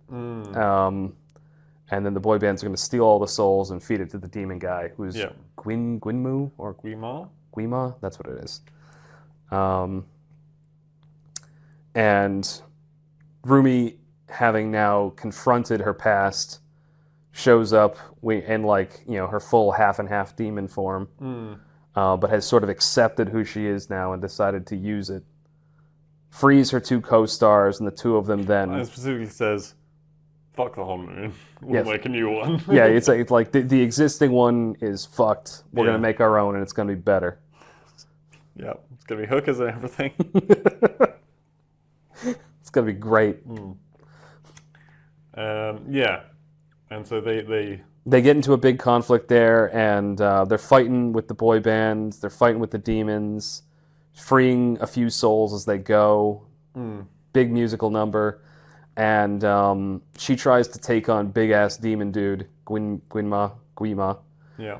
And then the boy bands are going to steal all the souls and feed it to the demon guy, who's Gwynmu or Gwima. That's what it is. And Rumi, having now confronted her past, shows up in like her full half and half demon form, but has sort of accepted who she is now and decided to use it. Frees her 2 co-stars, and the 2 of them then. And it specifically says, "Fuck the whole moon. We'll make a new one." Yeah, it's like the existing one is fucked. We're gonna make our own, and it's gonna be better. Yeah, it's gonna be hookers and everything. It's gonna be great. Yeah, and so they get into a big conflict there, and they're fighting with the boy bands. They're fighting with the demons, freeing a few souls as they go. Big musical number, and she tries to take on big ass demon dude Gwima. Yeah.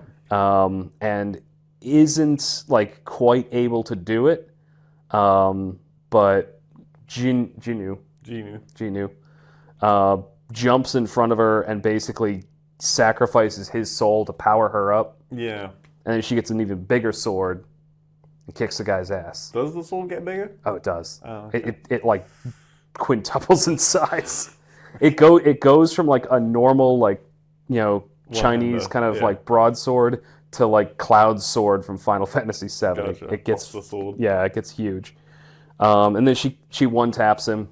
And isn't like quite able to do it, but Jinu jumps in front of her and basically sacrifices his soul to power her up. Yeah. And then she gets an even bigger sword and kicks the guy's ass. Does the sword get bigger? Oh, it does. Oh, okay. It like quintuples in size. It goes from like a normal like Chinese kind of like broadsword to like Cloud's sword from Final Fantasy VII. Gotcha. It gets the sword. Yeah, it gets huge. And then she one taps him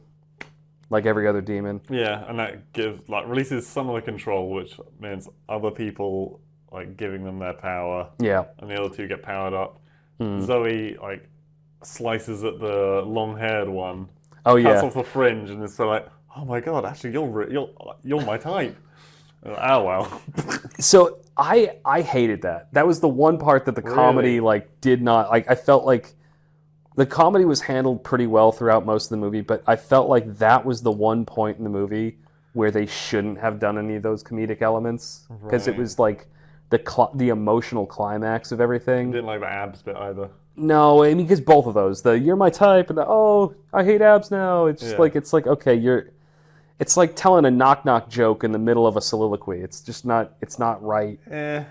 like every other demon. Yeah, and that releases some of the control, which means other people like giving them their power. Yeah. And the other 2 get powered up. Zoe like slices at the long-haired one. Oh yeah. Cuts off the fringe, and it's so like, oh my god, actually you're my type. Oh well. So I hated that. That was the one part that the comedy like did not like. I felt like the comedy was handled pretty well throughout most of the movie, but I felt like that was the one point in the movie where they shouldn't have done any of those comedic elements, because it was like the emotional climax of everything. Didn't like the abs bit either. No, I mean, because both of those, the "you're my type" and the "oh, I hate abs now," it's just like okay, it's like telling a knock knock joke in the middle of a soliloquy. It's just not. It's not right. Yeah.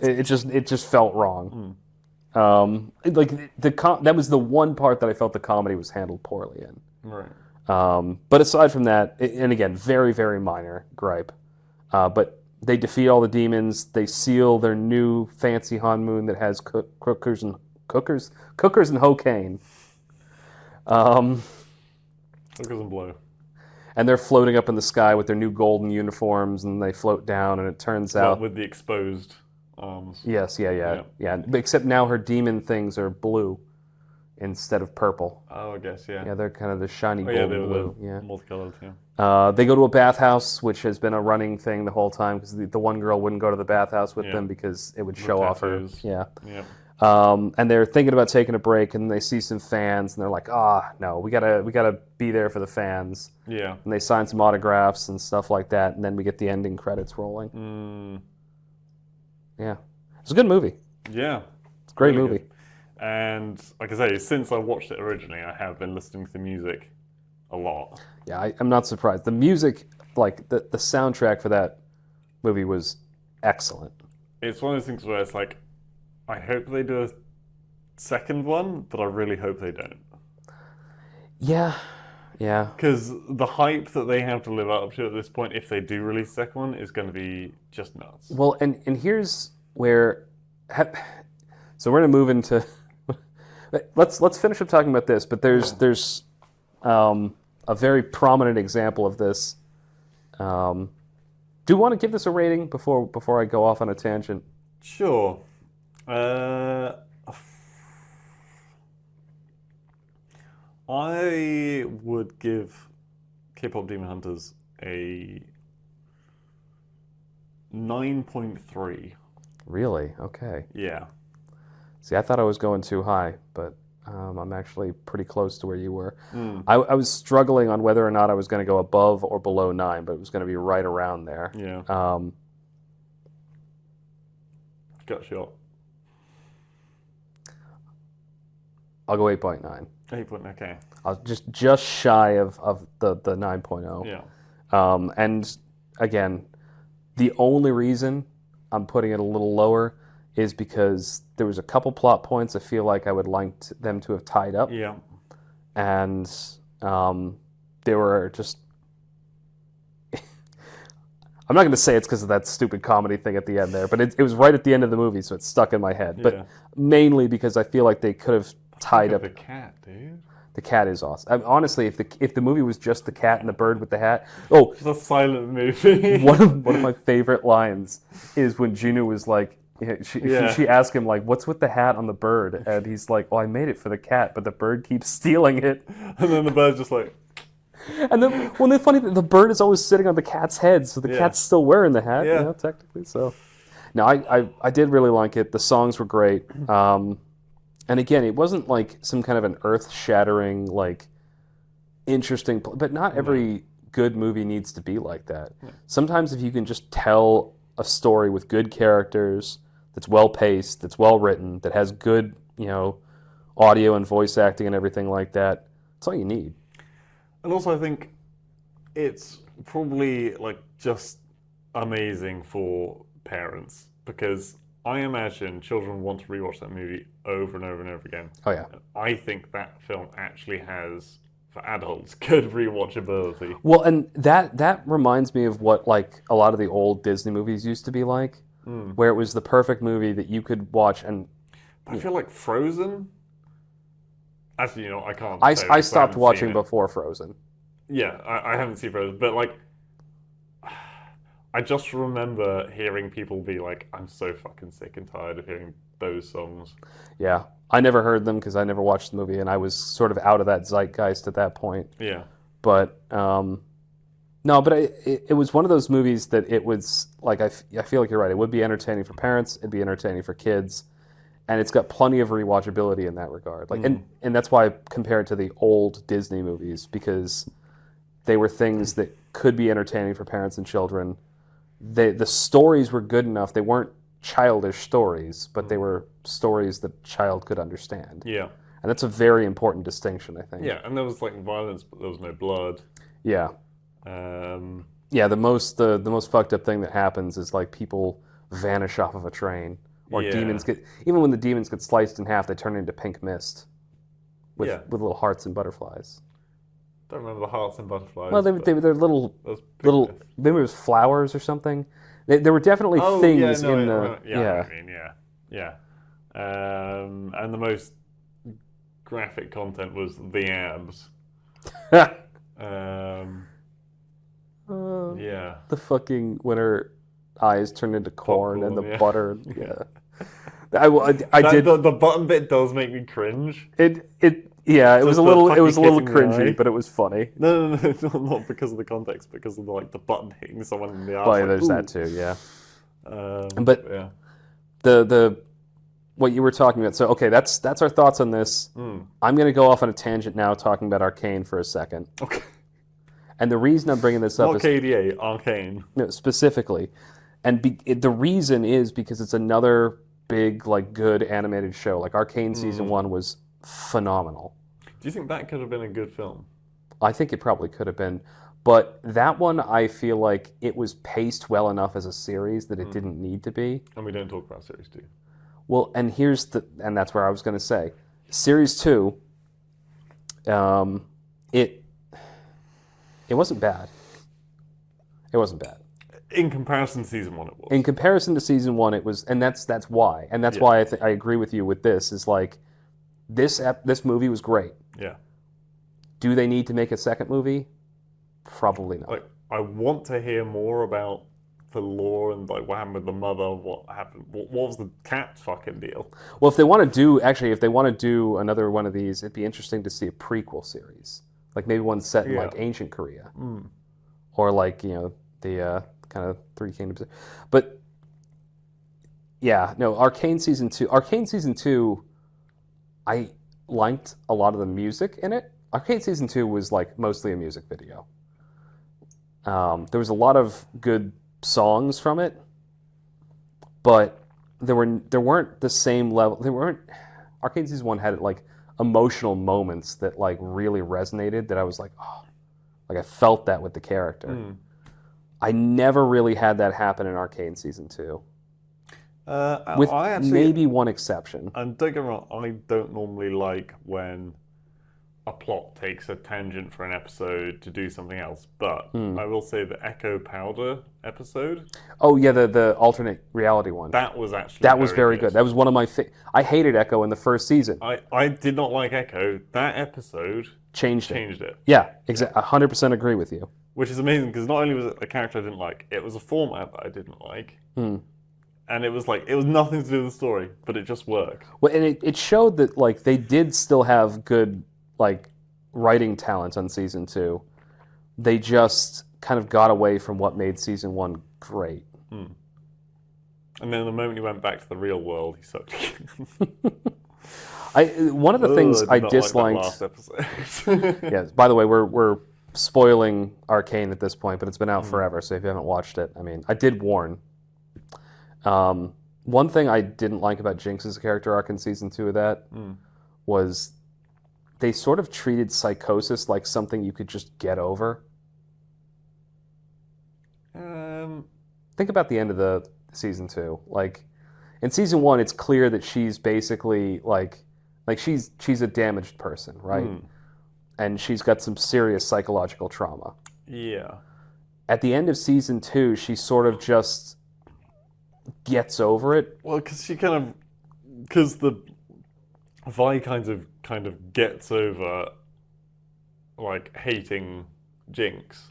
It just felt wrong. That was the one part that I felt the comedy was handled poorly in. Right. But aside from that, and again, very very minor gripe. But they defeat all the demons. They seal their new fancy Hanmoon that has cookers and cocaine. Hookers and blow. And they're floating up in the sky with their new golden uniforms, and they float down, and it turns Well, out... with the exposed arms. Yes, yeah. Except now her demon things are blue instead of purple. Oh, I guess, yeah. Yeah, they're kind of the shiny Oh, yeah, they golden were blue. Yeah. multicolored, yeah. They go to a bathhouse, which has been a running thing the whole time because the one girl wouldn't go to the bathhouse with them because it would show off her. tattoos. Yeah. Yeah. And they're thinking about taking a break, and they see some fans, and they're like, no, we gotta be there for the fans. Yeah. And they sign some autographs and stuff like that, and then we get the ending credits rolling. Yeah. It's a good movie. Yeah. It's a great Really movie. good. And like I say, since I watched it originally, I have been listening to the music a lot. Yeah, I'm not surprised. The music, like the soundtrack for that movie was excellent. It's one of those things where it's like, I hope they do a second one, but I really hope they don't. Yeah. Because the hype that they have to live up to at this point, if they do release a second one, is going to be just nuts. Well, and here's where... So we're going to move into... Let's finish up talking about this, but there's a very prominent example of this. Do you want to give this a rating before I go off on a tangent? Sure. I would give K-pop Demon Hunters a 9.3. Really? Okay. Yeah. See, I thought I was going too high, but I'm actually pretty close to where you were. I was struggling on whether or not I was going to go above or below 9, but it was going to be right around there. Yeah. Gut shot. I'll go 8.9. 8 point, okay. I was just shy of the 9.0. Yeah. And again, the only reason I'm putting it a little lower is because there was a couple plot points I feel like I would like them to have tied up. Yeah. And they were just... I'm not going to say it's because of that stupid comedy thing at the end there, but it was right at the end of the movie, so it's stuck in my head. Yeah. But mainly because I feel like they could have tied up... The cat, dude. The cat is awesome. Honestly, if the movie was just the cat and the bird with the hat... Oh, It's a silent movie. one of my favorite lines is when Juno was like... She asked him, like, what's with the hat on the bird? And he's like, well, I made it for the cat, but the bird keeps stealing it. And then the bird's just like... And then, well, the funny thing, the bird is always sitting on the cat's head, so the cat's still wearing the hat, technically. So, no, I did really like it. The songs were great. And again, it wasn't like some kind of an earth-shattering, like, interesting... But not every good movie needs to be like that. Yeah. Sometimes if you can just tell a story with good characters, that's well-paced, that's well-written, that has good, audio and voice acting and everything like that, that's all you need. And also, I think it's probably like just amazing for parents because I imagine children want to rewatch that movie over and over and over again. Oh yeah. And I think that film actually has, for adults, good rewatchability. Well, and that reminds me of what like a lot of the old Disney movies used to be like, where it was the perfect movie that you could watch and. I feel like Frozen. Actually, I can't. I stopped watching before Frozen. Yeah, I haven't seen Frozen, but like, I just remember hearing people be like, "I'm so fucking sick and tired of hearing those songs." Yeah, I never heard them because I never watched the movie, and I was sort of out of that zeitgeist at that point. Yeah, but no, but it was one of those movies that it was like I feel like you're right. It would be entertaining for parents. It'd be entertaining for kids. And it's got plenty of rewatchability in that regard. Like, and that's why I compare it to the old Disney movies, because they were things that could be entertaining for parents and children. The stories were good enough. They weren't childish stories, but they were stories that a child could understand. Yeah. And that's a very important distinction, I think. Yeah, and there was like violence, but there was no blood. Yeah. Yeah, the most fucked up thing that happens is like people vanish off of a train. Or demons even when the demons get sliced in half, they turn into pink mist with little hearts and butterflies. Don't remember the hearts and butterflies. Well, they're little, maybe it was flowers or something. There were definitely things in the... And the most graphic content was the abs. Yeah. The fucking when her eyes turned into corn and the Popcorn, yeah. butter. Yeah. I That, did the button bit does make me cringe. it. Yeah, it was Just a the little fucking hitting the cringy, eye. but it was funny. No, not because of the context, because of the button hitting someone in the eye. Well, Like, there's ooh. that too. Yeah. But Yeah. the what you were talking about. So okay, that's our thoughts on this. I'm going to go off on a tangent now, talking about Arcane for a second. Okay. And the reason I'm bringing this up Not is KDA, Arcane. no, specifically, and the reason is because it's another big like good animated show. Like Arcane season 1 was phenomenal. Do you think that could have been a good film? I think it probably could have been, but that one I feel like it was paced well enough as a series that it didn't need to be. And we don't talk about series 2. Well, and that's where I was going to say, series 2. It wasn't bad. It wasn't bad. In comparison to season 1, it was. In comparison to season 1, it was, and that's why, and that's why I agree with you with this. Is like this movie was great. Yeah. Do they need to make a second movie? Probably not. Like, I want to hear more about the lore and like what happened with the mother. What happened? What was the cat fucking deal? Well, if they want to do another one of these, it'd be interesting to see a prequel series, like maybe one set in like ancient Korea, or like the kind of Three Kingdoms. But yeah, no, Arcane season 2. Arcane season 2, I liked a lot of the music in it. Arcane season 2 was like mostly a music video. There was a lot of good songs from it, but there weren't the same level. Arcane season 1 had like emotional moments that like really resonated. That I was like, oh, like I felt that with the character. I never really had that happen in Arcane season 2. With maybe one exception. And don't get me wrong, I don't normally like when a plot takes a tangent for an episode to do something else, but I will say the Echo Powder episode. Oh yeah, the alternate reality one. That was actually very good. That was one of my. I hated Echo in the first season. I did not like Echo. That episode changed it. Yeah, exactly. 100% agree with you. Which is amazing because not only was it a character I didn't like, it was a format that I didn't like. And it was nothing to do with the story, but it just worked. Well, and it showed that like they did still have good like writing talent on season 2. They just kind of got away from what made season 1 great. And then the moment he went back to the real world, he sucked. One of the things I disliked. Like that last episode. Yes. By the way, we're spoiling Arcane at this point, but it's been out forever. So if you haven't watched it, I mean, I did warn. One thing I didn't like about Jinx's character arc in season 2 of that was they sort of treated psychosis like something you could just get over. Think about the end of the season 2. Like in season 1, it's clear that she's basically like she's a damaged person, right? And she's got some serious psychological trauma. Yeah. At the end of season 2, she sort of just gets over it. Well, because the Vi kind of gets over like hating Jinx.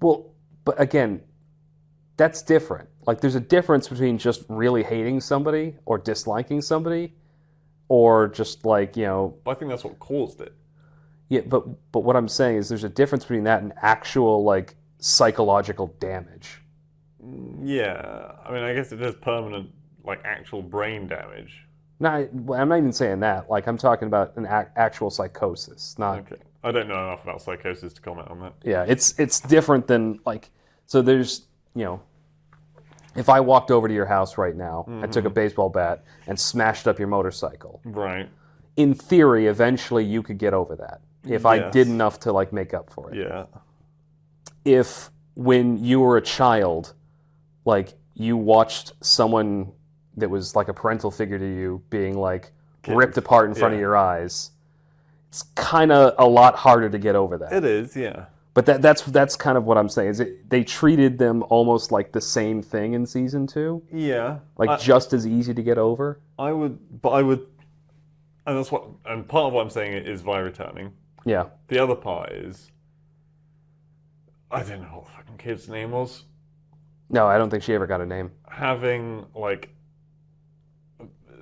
Well, but again, that's different. Like there's a difference between just really hating somebody or disliking somebody, or just like But I think that's what caused it. Yeah, but what I'm saying is there's a difference between that and actual like psychological damage. Yeah, I mean, I guess it is permanent, like actual brain damage. No, I'm not even saying that. Like I'm talking about an actual psychosis. Not. Okay, I don't know enough about psychosis to comment on that. Yeah, it's different than like. So there's if I walked over to your house right now, I took a baseball bat and smashed up your motorcycle. Right. In theory, eventually you could get over that if I did enough to like make up for it. Yeah. If when you were a child, like you watched someone that was like a parental figure to you being like ripped apart in front of your eyes, it's kind of a lot harder to get over that. It is, yeah. But that's kind of what I'm saying. Is they treated them almost like the same thing in season 2? Yeah. Like just as easy to get over? I would, and part of what I'm saying is Vi returning. Yeah. The other part is, I don't know what the fucking kid's name was. No, I don't think she ever got a name. Having like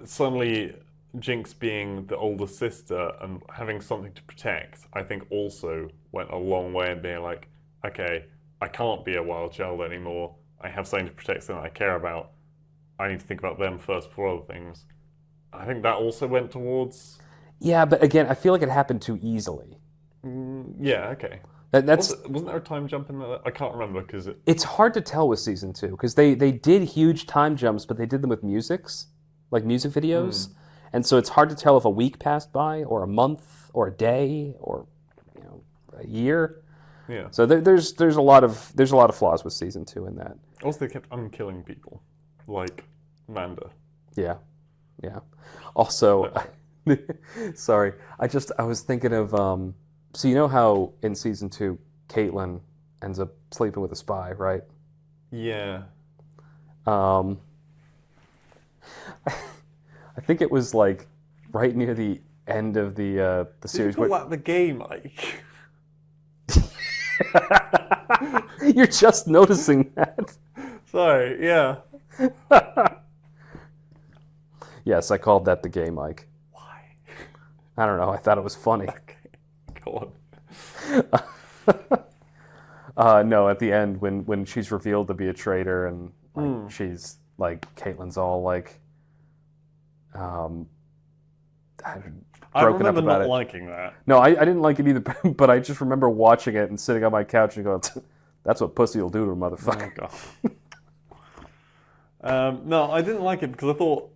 suddenly Jinx being the older sister and having something to protect, I think also went a long way in being like, okay, I can't be a wild child anymore. I have something to protect, something I care about. I need to think about them first before other things. I think that also went towards. Yeah, but again, I feel like it happened too easily. Yeah, okay. That's Wasn't there a time jump in there? I can't remember because it's hard to tell with season 2 because they did huge time jumps, but they did them with like music videos, and so it's hard to tell if a week passed by or a month or a day or a year. yeah. So there's a lot of flaws with season 2 in that. Also, they kept unkilling people, like Manda. Yeah, yeah. Also, sorry, I was thinking of so you know how in season 2 Caitlyn ends up sleeping with a spy, right? Yeah. Um, I think it was like right near the end of the series. Did you call that the game, Mike? You're just noticing that. Sorry, yeah. Yes, I called that the gay Mike. Why? I don't know. I thought it was funny. Okay, go on. No, at the end when she's revealed to be a traitor and like, she's like Caitlyn's all like I broken up remember about not it. liking that. No, I didn't like it either, but I just remember watching it and sitting on my couch and going, "That's what pussy will do to a motherfucker." No, I didn't like it because I thought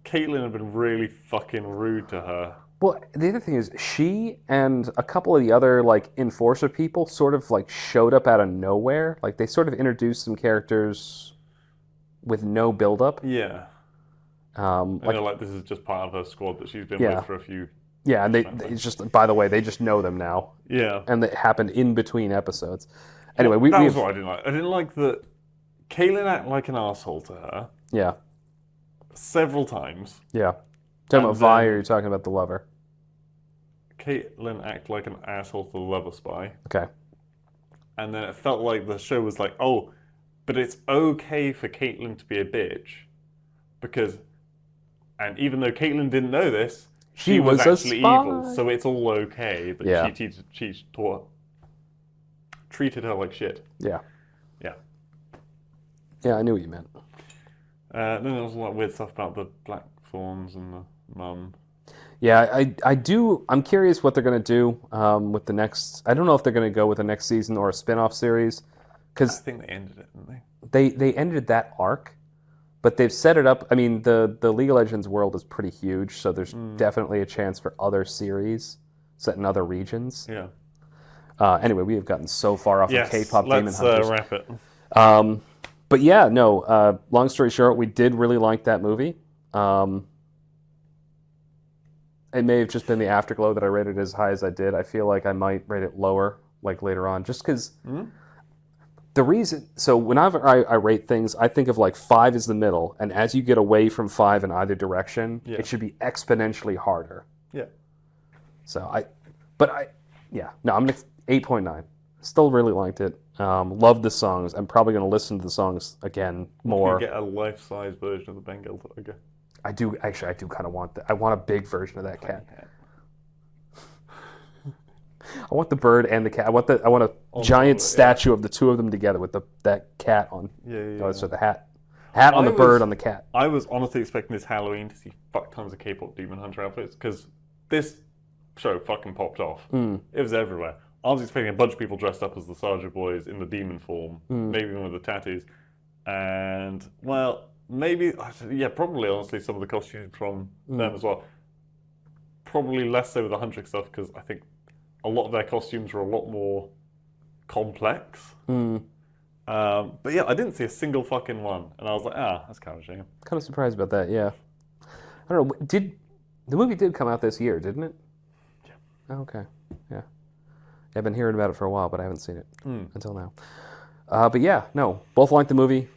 Caitlyn had been really fucking rude to her. Well, the other thing is, she and a couple of the other like enforcer people sort of like showed up out of nowhere. Like they sort of introduced some characters with no build-up. Yeah. Like, Like this is just part of her squad that she's been Yeah. with for a few. yeah, and it's just, by the way, they just know them now, Yeah. and it happened in between episodes. Anyway, That was we've what I didn't like. I didn't like that Caitlyn acted like an asshole to her yeah, several times. yeah. Talking about And Vi, then- or you're talking about the lover? Caitlyn acted like an asshole to the lover spy. Okay. And then it felt like the show was like, oh, but it's okay for Caitlyn to be a bitch. Because, and even though Caitlyn didn't know this, she was a actually spy. evil. So it's all okay that Yeah. she treated her like shit. Yeah. Yeah. Yeah, I knew what you meant. Then there was a lot of weird stuff about the black thorns and the mum. Yeah, I'm curious what they're going to do with the next. I don't know if they're going to go with the next season or a spin-off series, I because think they ended it, didn't they? they ended that arc, but they've set it up. I mean, the League of Legends world is pretty huge, so there's definitely a chance for other series set in other regions. Yeah. Anyway, we have gotten so far off Yes. of K-pop Demon Let's Hunters. wrap it. But yeah, no. Long story short, we did really like that movie. It may have just been the afterglow that I rated it as high as I did. I feel like I might rate it lower, like later on, just because the reason. So whenever I rate things, I think of like 5 is the middle, and as you get away from 5 in either direction, Yeah. it should be exponentially harder. Yeah. So no, I'm gonna 8.9. Still really liked it. Loved the songs. I'm probably gonna listen to the songs again more. You get a life-size version of the Bengal tiger. I do kind of want that. I want a big version of that cat. I want the bird and the cat. I want a giant statue of the two of them together with that cat on. Yeah. So the hat on the bird on the cat. I was honestly expecting this Halloween to see fuck tons of K-pop Demon Hunter outfits because this show fucking popped off. It was everywhere. I was expecting a bunch of people dressed up as the Sarja boys in the demon form, maybe even with the tattoos, and well, maybe probably honestly some of the costumes from them as well. Probably less so with the Huntrick stuff because I think a lot of their costumes were a lot more complex. But yeah, I didn't see a single fucking one, and I was like, that's kind of a shame. Kind of surprised about that. Yeah. I don't know. The movie did come out this year, didn't it? Yeah. Oh, okay. Yeah. I've been hearing about it for a while, but I haven't seen it until now. But yeah, no, both liked the movie.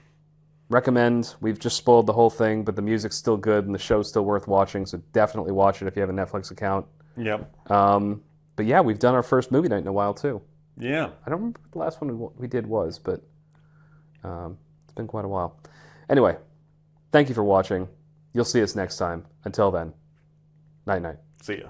Recommend. We've just spoiled the whole thing, but the music's still good and the show's still worth watching, so definitely watch it if you have a Netflix account. Yep. But yeah, we've done our first movie night in a while too. Yeah. I don't remember what the last one we did was, but it's been quite a while. Anyway, thank you for watching. You'll see us next time. Until then, night night. See ya.